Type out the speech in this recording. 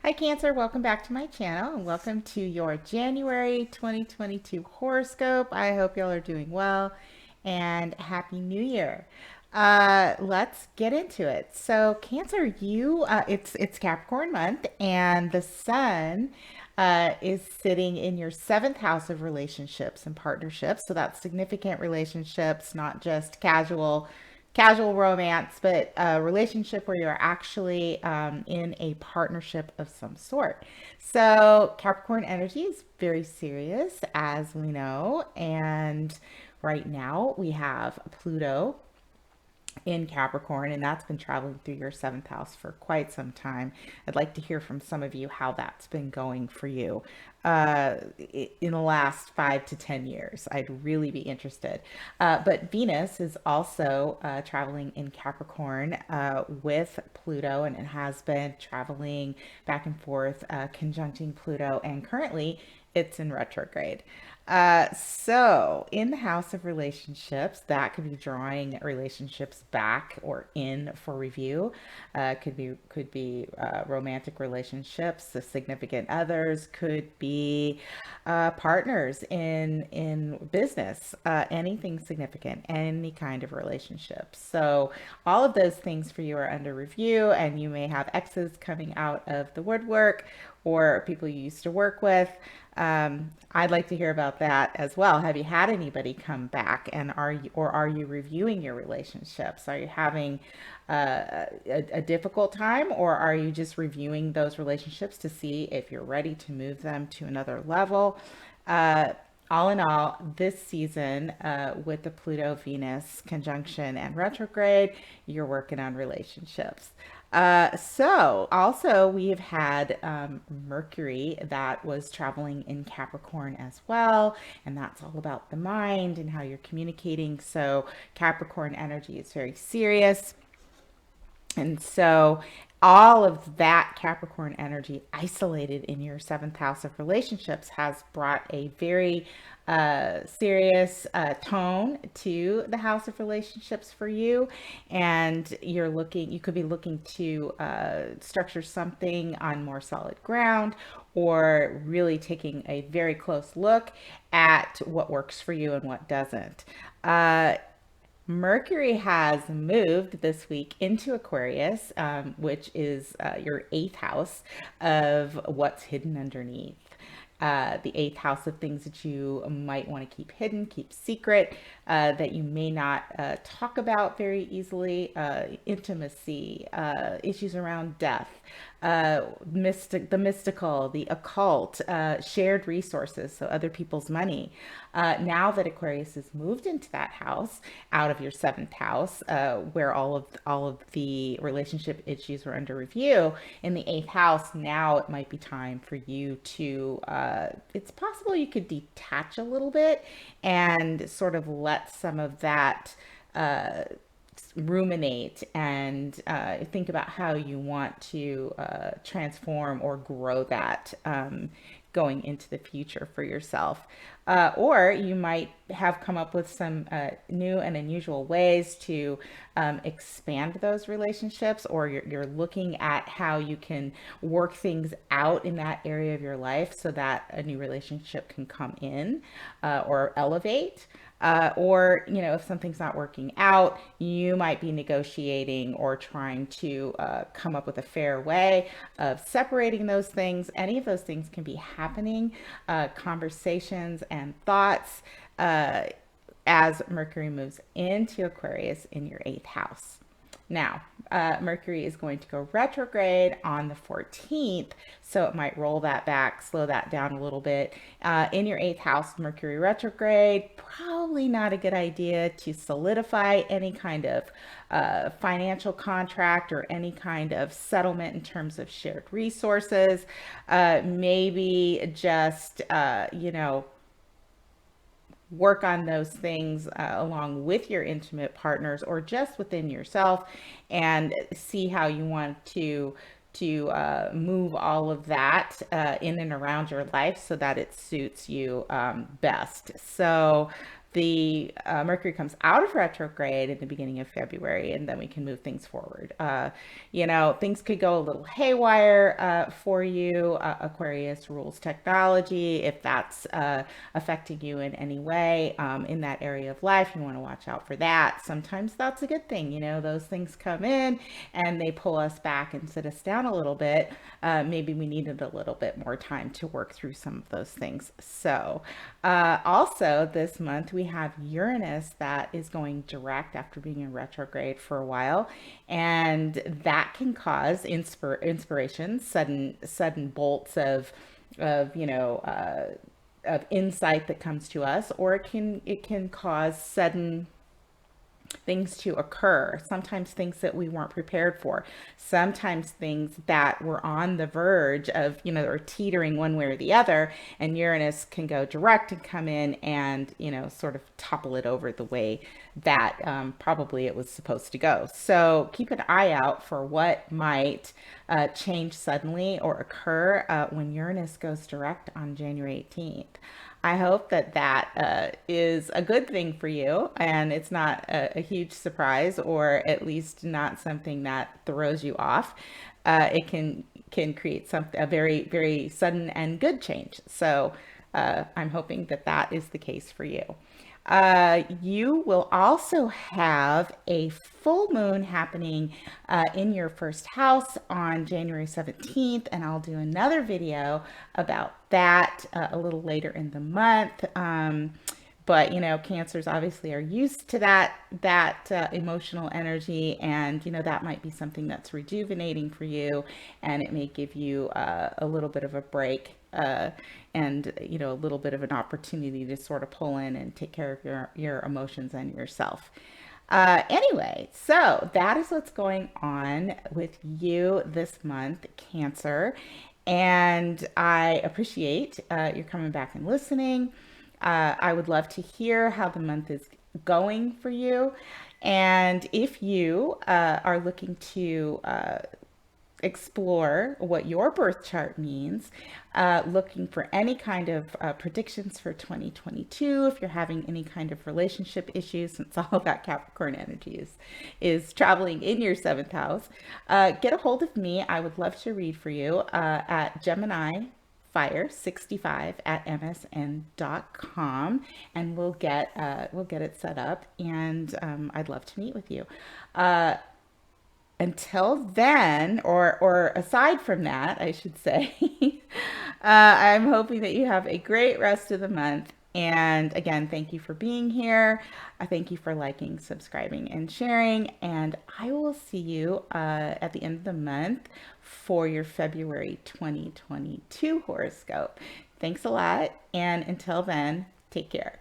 Hi, Cancer. Welcome back to my channel and welcome to your January 2022 horoscope. I hope y'all are doing well and Happy New Year. Let's get into it. So, Cancer, it's Capricorn month and the sun is sitting in your seventh house of relationships and partnerships. So that's significant relationships, not just casual romance, but a relationship where you're actually in a partnership of some sort. So Capricorn energy is very serious, as we know. And right now we have Pluto in Capricorn, and that's been traveling through your seventh house for quite some time. I'd like to hear from some of you how that's been going for you in the last 5 to 10 years. I'd really be interested. But Venus is also traveling in Capricorn with Pluto, and it has been traveling back and forth, conjuncting Pluto, and currently it's in retrograde. So in the house of relationships, that could be drawing relationships back or in for review. Could be romantic relationships, the significant others, could be partners in business, anything significant, any kind of relationship. So all of those things for you are under review, and you may have exes coming out of the woodwork or people you used to work with. I'd like to hear about that as well. Have you had anybody come back, and are you reviewing your relationships? Are you having a difficult time, or are you just reviewing those relationships to see if you're ready to move them to another level? Uh, all in all, this season, with the Pluto Venus conjunction and retrograde, you're working on relationships. So also we have had Mercury that was traveling in Capricorn as well, and that's all about the mind and how you're communicating. So Capricorn energy is very serious. And so all of that Capricorn energy isolated in your seventh house of relationships has brought a very serious tone to the house of relationships for you. And you could be looking to structure something on more solid ground, or really taking a very close look at what works for you and what doesn't. Mercury has moved this week into Aquarius, which is your eighth house of what's hidden underneath. The eighth house of things that you might want to keep hidden, keep secret, that you may not talk about very easily, intimacy, issues around death, the mystical, the occult, shared resources, so other people's money. Now that Aquarius has moved into that house, out of your seventh house, where all of the relationship issues were under review, in the eighth house, now it might be time for you to. It's possible you could detach a little bit and sort of let some of that ruminate and think about how you want to transform or grow that going into the future for yourself. Or you might have come up with some new and unusual ways to expand those relationships, or you're looking at how you can work things out in that area of your life so that a new relationship can come in or elevate. Or, if something's not working out, you might be negotiating or trying to come up with a fair way of separating those things. Any of those things can be happening, conversations and thoughts, as Mercury moves into Aquarius in your eighth house. Now, Mercury is going to go retrograde on the 14th, so it might roll that back, slow that down a little bit. In your eighth house, Mercury retrograde, probably not a good idea to solidify any kind of financial contract or any kind of settlement in terms of shared resources. Maybe just, work on those things along with your intimate partners or just within yourself, and see how you want to move all of that in and around your life so that it suits you best. So the Mercury comes out of retrograde in the beginning of February, and then we can move things forward. Things could go a little haywire for you. Aquarius rules technology. If that's affecting you in any way in that area of life, you want to watch out for that. Sometimes that's a good thing. Those things come in and they pull us back and sit us down a little bit. Maybe we needed a little bit more time to work through some of those things. So, also this month we have Uranus that is going direct after being in retrograde for a while, and that can cause inspiration, sudden bolts of insight that comes to us, or it can cause sudden things to occur, sometimes things that we weren't prepared for, sometimes things that were on the verge of, or teetering one way or the other, and Uranus can go direct and come in and, sort of topple it over the way that probably it was supposed to go. So keep an eye out for what might change suddenly or occur when Uranus goes direct on January 18th. I hope that is a good thing for you and it's not a huge surprise, or at least not something that throws you off. It can create a very, very sudden and good change. So I'm hoping that is the case for you. You will also have a full moon happening in your first house on January 17th, and I'll do another video about that a little later in the month. But cancers obviously are used to that emotional energy, and that might be something that's rejuvenating for you, and it may give you a little bit of a break, and a little bit of an opportunity to sort of pull in and take care of your emotions and yourself. Anyway, so that is what's going on with you this month, Cancer. And I appreciate you coming back and listening. I would love to hear how the month is going for you. And if you are looking to explore what your birth chart means, looking for any kind of predictions for 2022, if you're having any kind of relationship issues, since all that Capricorn energy is traveling in your seventh house, get a hold of me. I would love to read for you at Gemini Fire65 at msn.com, and we'll get it set up, and I'd love to meet with you. Until then, or aside from that, I should say, I'm hoping that you have a great rest of the month. And again, thank you for being here. I thank you for liking, subscribing, and sharing. And I will see you at the end of the month for your February 2022 horoscope. Thanks a lot. And until then, take care.